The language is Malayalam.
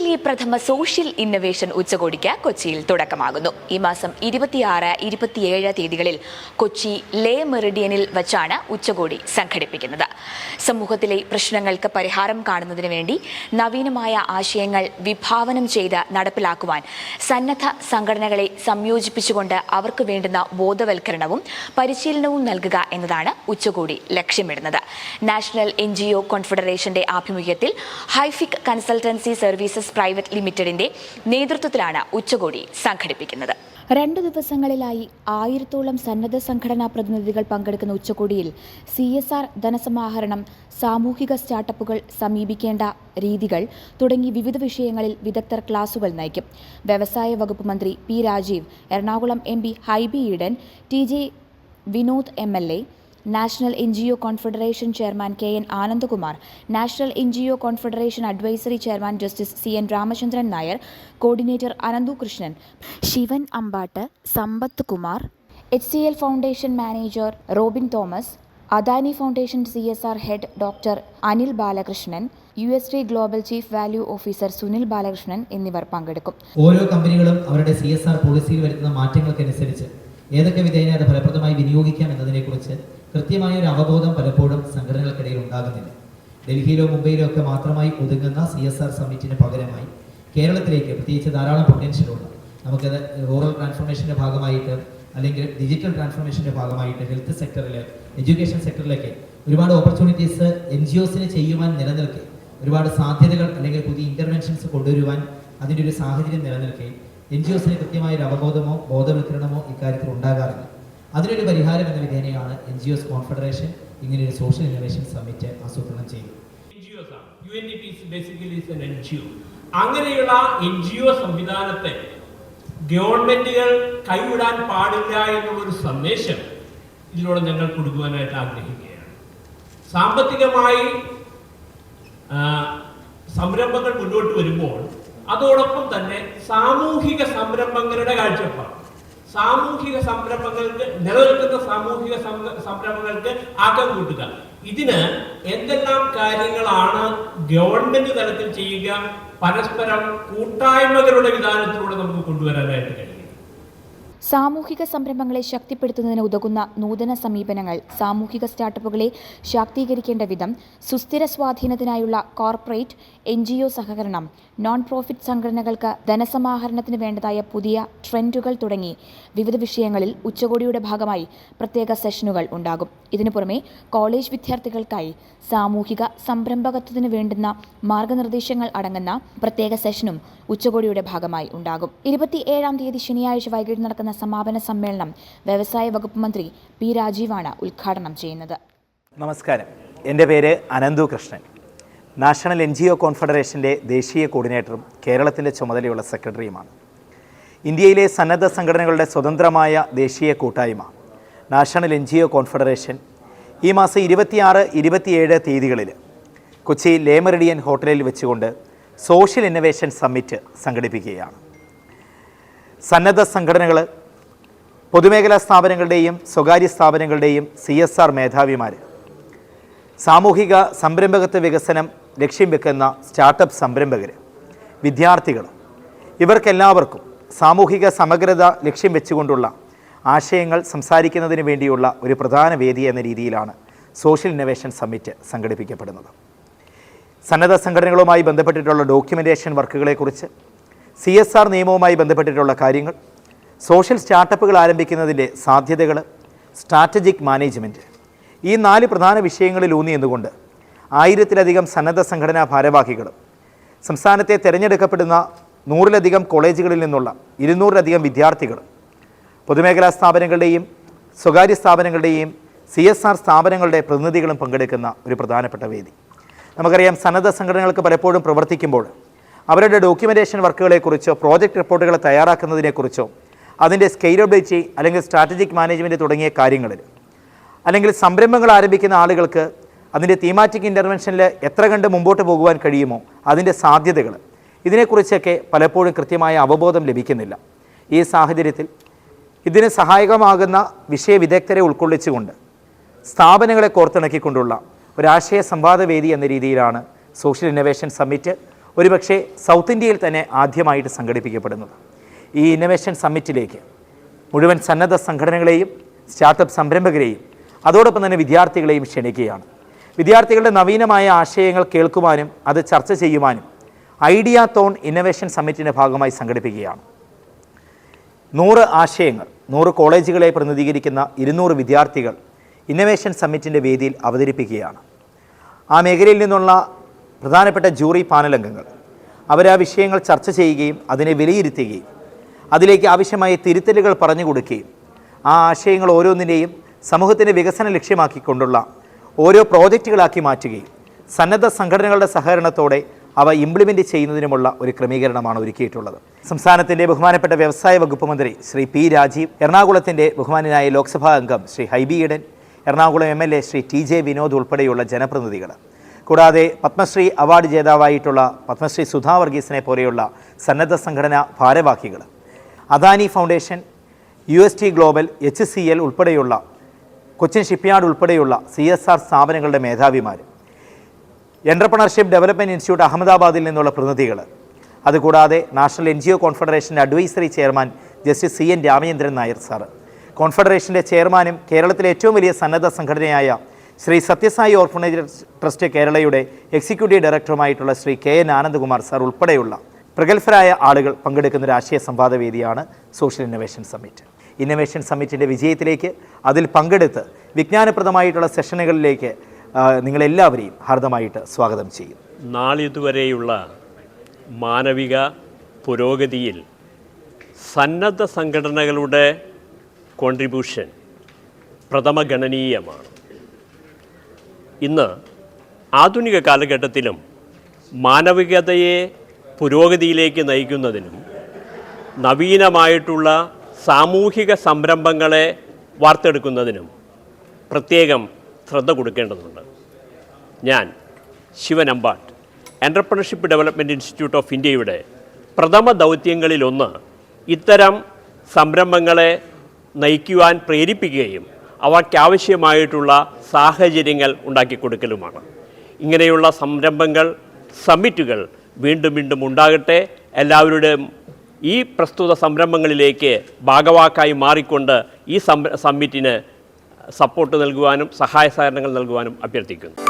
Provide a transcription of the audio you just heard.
ഇന്ത്യയിലെ പ്രഥമ സോഷ്യൽ ഇന്നൊവേഷൻ ഉച്ചകോടിക്ക് കൊച്ചിയിൽ തുടക്കമാകുന്നു. ഈ മാസം 26, 27 തീയതികളിൽ കൊച്ചി ലേ മെറിഡിയനിൽ വച്ചാണ് ഉച്ചകോടി സംഘടിപ്പിക്കുന്നത്. സമൂഹത്തിലെ പ്രശ്നങ്ങൾക്ക് പരിഹാരം കാണുന്നതിന് വേണ്ടി നവീനമായ ആശയങ്ങൾ വിഭാവനം ചെയ്ത് നടപ്പിലാക്കുവാൻ സന്നദ്ധ സംഘടനകളെ സംയോജിപ്പിച്ചുകൊണ്ട് അവർക്ക് വേണ്ടുന്ന ബോധവൽക്കരണവും പരിശീലനവും നൽകുക എന്നതാണ് ഉച്ചകോടി ലക്ഷ്യമിടുന്നത്. നാഷണൽ NGO കോൺഫെഡറേഷന്റെ ആഭിമുഖ്യത്തിൽ ഹൈഫിക് കൺസൾട്ടൻസി സർവീസസ് പ്രൈവറ്റ് ലിമിറ്റഡിന്റെ നേതൃത്വത്തിലാണ് ഉച്ചകോടി സംഘടിപ്പിക്കുന്നത്. 2 ദിവസങ്ങളിലായി 1000-ഓളം സന്നദ്ധ സംഘടനാ പ്രതിനിധികൾ പങ്കെടുക്കുന്ന ഉച്ചകോടിയിൽ CSR ധനസമാഹരണം, സാമൂഹിക സ്റ്റാർട്ടപ്പുകൾ സമീപിക്കേണ്ട രീതികൾ തുടങ്ങി വിവിധ വിഷയങ്ങളിൽ വിദഗ്ധർ ക്ലാസുകൾ നയിക്കും. വ്യവസായ വകുപ്പ് മന്ത്രി P. Rajeev, Ernakulam MP Hibi Eden, TJ Vinod MLA, national NGO confederation chairman KN Anandakumar, national NGO confederation advisory chairman justice CN Ramachandran Nair, coordinator Ananthu Krishnan, Sivan Ambatt, Sampath Kumar, HCL foundation manager Robin Thomas, Adani foundation CSR head doctor Anil Balakrishnan, USD global chief value officer Sunil Balakrishnan എന്നിവർ പങ്കെടുക്കും. ഓരോ കമ്പനികളും അവരുടെ CSR പോളിസിയിൽ വരുത്തുന്ന മാറ്റങ്ങൾക്കനുസരിച്ച് ഏതൊക്കെ വിധേയനെ അത് ഫലപ്രദമായി വിനിയോഗിക്കാം എന്നതിനെക്കുറിച്ച് കൃത്യമായ ഒരു അവബോധം പലപ്പോഴും സംഘടനകൾക്കിടയിൽ ഉണ്ടാകുന്നില്ല. ഡൽഹിയിലോ മുംബൈയിലോ ഒക്കെ മാത്രമായി ഒതുങ്ങുന്ന CSR സമ്മിറ്റിന് പകരമായി കേരളത്തിലേക്ക് പ്രത്യേകിച്ച് ധാരാളം പൊട്ടൻഷ്യലുള്ള നമുക്കത് റൂറൽ ട്രാൻസ്ഫോർമേഷൻ്റെ ഭാഗമായിട്ട് അല്ലെങ്കിൽ ഡിജിറ്റൽ ട്രാൻസ്ഫോർമേഷൻ്റെ ഭാഗമായിട്ട് ഹെൽത്ത് സെക്ടറിൽ, എഡ്യൂക്കേഷൻ സെക്ടറിലൊക്കെ ഒരുപാട് ഓപ്പർച്യൂണിറ്റീസ് NGOസിന് ചെയ്യുവാൻ നിലനിൽക്കെ, ഒരുപാട് സാധ്യതകൾ അല്ലെങ്കിൽ പുതിയ ഇൻ്റർവെൻഷൻസ് കൊണ്ടുവരുവാൻ അതിൻ്റെ ഒരു സാഹചര്യം നിലനിൽക്കെ NGOസിന് കൃത്യമായൊരു അവബോധമോ ബോധവൽക്കരണമോ ഇക്കാര്യത്തിൽ ഉണ്ടാകാറില്ല. അതിനൊരു പരിഹാരം എന്ന വിധേനയാണ് NGOs കോൺഫെഡറേഷൻ ഇങ്ങനെയൊരു സോഷ്യൽ ഇന്നോവേഷൻ സമ്മിറ്റ് ആസൂത്രണം ചെയ്തു. അങ്ങനെയുള്ള NGO സംവിധാനത്തെ ഗവൺമെന്റുകൾ കൈവിടാൻ പാടില്ല എന്നുള്ളൊരു സന്ദേശം ഇതിലൂടെ ഞങ്ങൾ കൊടുക്കുവാനായിട്ട് ആഗ്രഹിക്കുകയാണ്. സാമ്പത്തികമായി സംരംഭങ്ങൾ മുന്നോട്ട് വരുമ്പോൾ അതോടൊപ്പം തന്നെ സാമൂഹിക സംരംഭങ്ങളുടെ കാഴ്ചപ്പാട്, സാമൂഹിക സംരംഭങ്ങൾക്ക് നിലനിൽക്കുന്ന സാമൂഹിക സംരംഭങ്ങൾക്ക് ആക്കം കൂട്ടുക, ഇതിന് എന്തെല്ലാം കാര്യങ്ങളാണ് ഗവൺമെന്റ് തലത്തിൽ ചെയ്യുക, പരസ്പരം കൂട്ടായ്മകളുടെ വിധാനത്തിലൂടെ നമുക്ക് കൊണ്ടുവരാനായിട്ട് കഴിയും. സാമൂഹിക സംരംഭങ്ങളെ ശക്തിപ്പെടുത്തുന്നതിന് ഉതകുന്ന നൂതന സമീപനങ്ങൾ, സാമൂഹിക സ്റ്റാർട്ടപ്പുകളെ ശാക്തീകരിക്കേണ്ട വിധം, സുസ്ഥിര സ്വാധീനത്തിനായുള്ള കോർപ്പറേറ്റ് NGO സഹകരണം, നോൺ പ്രോഫിറ്റ് സംഘടനകൾക്ക് ധനസമാഹരണത്തിന് വേണ്ടതായ പുതിയ ട്രെൻഡുകൾ തുടങ്ങി വിവിധ വിഷയങ്ങളിൽ ഉച്ചകോടിയുടെ ഭാഗമായി പ്രത്യേക സെഷനുകൾ ഉണ്ടാകും. ഇതിനു പുറമെ കോളേജ് വിദ്യാർത്ഥികൾക്കായി സാമൂഹിക സംരംഭകത്വത്തിന് വേണ്ടുന്ന മാർഗനിർദ്ദേശങ്ങൾ അടങ്ങുന്ന പ്രത്യേക സെഷനും ഉച്ചകോടിയുടെ ഭാഗമായി ഉണ്ടാകും. 27-ാം തീയതി ശനിയാഴ്ച വൈകിട്ട് നടക്കുന്ന സമാപന സമ്മേളനം വ്യവസായ വകുപ്പ് മന്ത്രി P. രാജീവാണ് ഉദ്ഘാടനം ചെയ്യുന്നത്. നമസ്കാരം, എൻ്റെ പേര് അനന്തു കൃഷ്ണൻ. നാഷണൽ NGO കോൺഫെഡറേഷൻ്റെ ദേശീയ കോർഡിനേറ്ററും കേരളത്തിൻ്റെ ചുമതലയുള്ള സെക്രട്ടറിയുമാണ്. ഇന്ത്യയിലെ സന്നദ്ധ സംഘടനകളുടെ സ്വതന്ത്രമായ ദേശീയ കൂട്ടായ്മ നാഷണൽ NGO കോൺഫെഡറേഷൻ ഈ മാസം 26, 27 തീയതികളിൽ കൊച്ചി ലേ മെറിഡിയൻ ഹോട്ടലിൽ വെച്ചുകൊണ്ട് സോഷ്യൽ ഇന്നൊവേഷൻ സമ്മിറ്റ് സംഘടിപ്പിക്കുകയാണ്. സന്നദ്ധ സംഘടനകൾ, പൊതുമേഖലാ സ്ഥാപനങ്ങളുടെയും സ്വകാര്യ സ്ഥാപനങ്ങളുടെയും CSR മേധാവിമാർ, സാമൂഹിക സംരംഭകത്വ വികസനം ലക്ഷ്യം വെക്കുന്ന സ്റ്റാർട്ടപ്പ് സംരംഭകർ, വിദ്യാർത്ഥികൾ, ഇവർക്കെല്ലാവർക്കും സാമൂഹിക സമഗ്രത ലക്ഷ്യം വെച്ചുകൊണ്ടുള്ള ആശയങ്ങൾ സംസാരിക്കുന്നതിന് വേണ്ടിയുള്ള ഒരു പ്രധാന വേദി എന്ന രീതിയിലാണ് സോഷ്യൽ ഇന്നൊവേഷൻ സമ്മിറ്റ് സംഘടിപ്പിക്കപ്പെടുന്നത്. സന്നദ്ധ സംഘടനകളുമായി ബന്ധപ്പെട്ടിട്ടുള്ള ഡോക്യുമെൻറ്റേഷൻ വർക്കുകളെക്കുറിച്ച്, CSR നിയമവുമായി ബന്ധപ്പെട്ടിട്ടുള്ള കാര്യങ്ങൾ, സോഷ്യൽ സ്റ്റാർട്ടപ്പുകൾ ആരംഭിക്കുന്നതിൻ്റെ സാധ്യതകൾ, സ്ട്രാറ്റജിക് മാനേജ്മെൻറ്റ്, ഈ 4 പ്രധാന വിഷയങ്ങളിൽ ഊന്നി എന്നുകൊണ്ട് 1000-ലധികം സന്നദ്ധ സംഘടനാ ഭാരവാഹികളും സംസ്ഥാനത്തെ തിരഞ്ഞെടുക്കപ്പെടുന്ന 100-ലധികം കോളേജുകളിൽ നിന്നുള്ള 200-ലധികം വിദ്യാർത്ഥികളും, പൊതുമേഖലാ സ്ഥാപനങ്ങളുടെയും സ്വകാര്യ സ്ഥാപനങ്ങളുടെയും CSR സ്ഥാപനങ്ങളുടെ പ്രതിനിധികളും പങ്കെടുക്കുന്ന ഒരു പ്രധാനപ്പെട്ട വേദി. നമുക്കറിയാം, സന്നദ്ധ സംഘടനകൾക്ക് പലപ്പോഴും പ്രവർത്തിക്കുമ്പോൾ അവരുടെ ഡോക്യുമെൻറ്റേഷൻ വർക്കുകളെക്കുറിച്ചോ പ്രോജക്റ്റ് റിപ്പോർട്ടുകൾ തയ്യാറാക്കുന്നതിനെക്കുറിച്ചോ അതിൻ്റെ സ്കെയിലബിലിറ്റി അല്ലെങ്കിൽ സ്ട്രാറ്റജിക് മാനേജ്മെൻറ്റ് തുടങ്ങിയ കാര്യങ്ങളിൽ, അല്ലെങ്കിൽ സംരംഭങ്ങൾ ആരംഭിക്കുന്ന ആളുകൾക്ക് അതിൻ്റെ തീമാറ്റിക് ഇൻ്റർവെൻഷനിൽ എത്ര കണ്ട് മുമ്പോട്ട് പോകുവാൻ കഴിയുമോ അതിൻ്റെ സാധ്യതകൾ, ഇതിനെക്കുറിച്ചൊക്കെ പലപ്പോഴും കൃത്യമായ അവബോധം ലഭിക്കുന്നില്ല. ഈ സാഹചര്യത്തിൽ ഇതിന് സഹായകമാകുന്ന വിഷയവിദഗ്ധരെ ഉൾക്കൊള്ളിച്ചുകൊണ്ട് സ്ഥാപനങ്ങളെ കോർത്തിണക്കിക്കൊണ്ടുള്ള ഒരാശയ സംവാദവേദി എന്ന രീതിയിലാണ് സോഷ്യൽ ഇന്നൊവേഷൻ സമ്മിറ്റ് ഒരുപക്ഷെ സൗത്ത് ഇന്ത്യയിൽ തന്നെ ആദ്യമായിട്ട് സംഘടിപ്പിക്കപ്പെടുന്നത്. ഈ ഇന്നൊവേഷൻ സമ്മിറ്റിലേക്ക് മുഴുവൻ സന്നദ്ധ സംഘടനകളെയും സ്റ്റാർട്ടപ്പ് സംരംഭകരെയും അതോടൊപ്പം തന്നെ വിദ്യാർത്ഥികളെയും ക്ഷണിക്കുകയാണ്. വിദ്യാർത്ഥികളുടെ നവീനമായ ആശയങ്ങൾ കേൾക്കുവാനും അത് ചർച്ച ചെയ്യുവാനും ഐഡിയ തോൺ ഇന്നൊവേഷൻ സമ്മിറ്റിൻ്റെ ഭാഗമായി സംഘടിപ്പിക്കുകയാണ്. 100 ആശയങ്ങൾ 100 കോളേജുകളെ പ്രതിനിധീകരിക്കുന്ന 200 വിദ്യാർത്ഥികൾ ഇന്നൊവേഷൻ സമ്മിറ്റിൻ്റെ വേദിയിൽ അവതരിപ്പിക്കുകയാണ്. ആ മേഖലയിൽ നിന്നുള്ള പ്രധാനപ്പെട്ട ജൂറി പാനൽ അംഗങ്ങൾ അവർ ആ വിഷയങ്ങൾ ചർച്ച ചെയ്യുകയും അതിനെ വിലയിരുത്തുകയും അതിലേക്ക് ആവശ്യമായ തിരുത്തലുകൾ പറഞ്ഞു കൊടുക്കുകയും ആ ആശയങ്ങൾ ഓരോന്നിനെയും സമൂഹത്തിൻ്റെ വികസനം ലക്ഷ്യമാക്കിക്കൊണ്ടുള്ള ഓരോ പ്രോജക്റ്റുകളാക്കി മാറ്റുകയും സന്നദ്ധ സംഘടനകളുടെ സഹകരണത്തോടെ അവ ഇംപ്ലിമെൻ്റ് ചെയ്യുന്നതിനുമുള്ള ഒരു ക്രമീകരണമാണ് ഒരുക്കിയിട്ടുള്ളത്. സംസ്ഥാനത്തിൻ്റെ ബഹുമാനപ്പെട്ട വ്യവസായ വകുപ്പ് മന്ത്രി ശ്രീ പി രാജീവ്, എറണാകുളത്തിൻ്റെ ബഹുമാനായ ലോക്സഭാ അംഗം ശ്രീ ഹൈബി ഈഡൻ, എറണാകുളം MLA ശ്രീ TJ വിനോദ് ഉൾപ്പെടെയുള്ള ജനപ്രതിനിധികൾ, കൂടാതെ പത്മശ്രീ അവാർഡ് ജേതാവായിട്ടുള്ള പത്മശ്രീ സുധാ വർഗീസിനെ പോലെയുള്ള സന്നദ്ധ സംഘടനാ ഭാരവാഹികൾ, Adani foundation, UST global, HCL ഉൾപ്പെടെയുള്ള കൊച്ചിൻ ഷിപ്പ്യാർഡ് ഉൾപ്പെടെയുള്ള CSR സ്ഥാപനങ്ങളുടെ മേധാവിമാർ, എൻ്റർപ്രണർഷിപ്പ് ഡെവലപ്മെൻറ്റ് ഇൻസ്റ്റിറ്റ്യൂട്ട് അഹമ്മദാബാദിൽ നിന്നുള്ള പ്രതിനിധികൾ, അതുകൂടാതെ നാഷണൽ NGO കോൺഫെഡറേഷൻ്റെ advisory chairman justice CN Ramachandran Nair sir, കോൺഫെഡറേഷൻ്റെ ചെയർമാനും കേരളത്തിലെ ഏറ്റവും വലിയ സന്നദ്ധ സംഘടനയായ ശ്രീ സത്യസായി ഓർഫനേജ് ട്രസ്റ്റ് കേരളയുടെ എക്സിക്യൂട്ടീവ് ഡയറക്ടറുമായിട്ടുള്ള ശ്രീ KN ആനന്ദകുമാർ സാർ ഉൾപ്പെടെയുള്ള പ്രഗത്ഭരായ ആളുകൾ പങ്കെടുക്കുന്ന ഒരു ആശയ സംവാദ വേദിയാണ് സോഷ്യൽ ഇന്നൊവേഷൻ സമ്മിറ്റ്. ഇന്നൊവേഷൻ സമ്മിറ്റിൻ്റെ വിജയത്തിലേക്ക് അതിൽ പങ്കെടുത്ത് വിജ്ഞാനപ്രദമായിട്ടുള്ള സെഷനുകളിലേക്ക് നിങ്ങളെല്ലാവരെയും ഹാർദമായിട്ട് സ്വാഗതം ചെയ്യും. നാളിതുവരെയുള്ള മാനവിക പുരോഗതിയിൽ സന്നദ്ധ സംഘടനകളുടെ കോൺട്രിബ്യൂഷൻ പ്രഥമഗണനീയമാണ്. ഇന്ന് ആധുനിക കാലഘട്ടത്തിലും മാനവികതയെ പുരോഗതിയിലേക്ക് നയിക്കുന്നതിനും നവീനമായിട്ടുള്ള സാമൂഹിക സംരംഭങ്ങളെ വാർത്തെടുക്കുന്നതിനും പ്രത്യേകം ശ്രദ്ധ കൊടുക്കേണ്ടതുണ്ട്. ഞാൻ Shivan Ambat, entrepreneurship development institute of ഇന്ത്യയുടെ പ്രഥമ ദൗത്യങ്ങളിലൊന്ന് ഇത്തരം സംരംഭങ്ങളെ നയിക്കുവാൻ പ്രേരിപ്പിക്കുകയും അവയ്ക്കാവശ്യമായിട്ടുള്ള സാഹചര്യങ്ങൾ ഉണ്ടാക്കിക്കൊടുക്കലുമാണ്. ഇങ്ങനെയുള്ള സംരംഭങ്ങൾ, സമ്മിറ്റുകൾ വീണ്ടും വീണ്ടും ഉണ്ടാകട്ടെ. എല്ലാവരുടെയും ഈ പ്രസ്തുത സംരംഭങ്ങളിലേക്ക് ഭാഗവാക്കായി മാറിക്കൊണ്ട് ഈ സമ്മിറ്റിന് സപ്പോർട്ട് നൽകുവാനും സഹായ സഹകരണങ്ങൾ നൽകുവാനും അഭ്യർത്ഥിക്കുന്നു.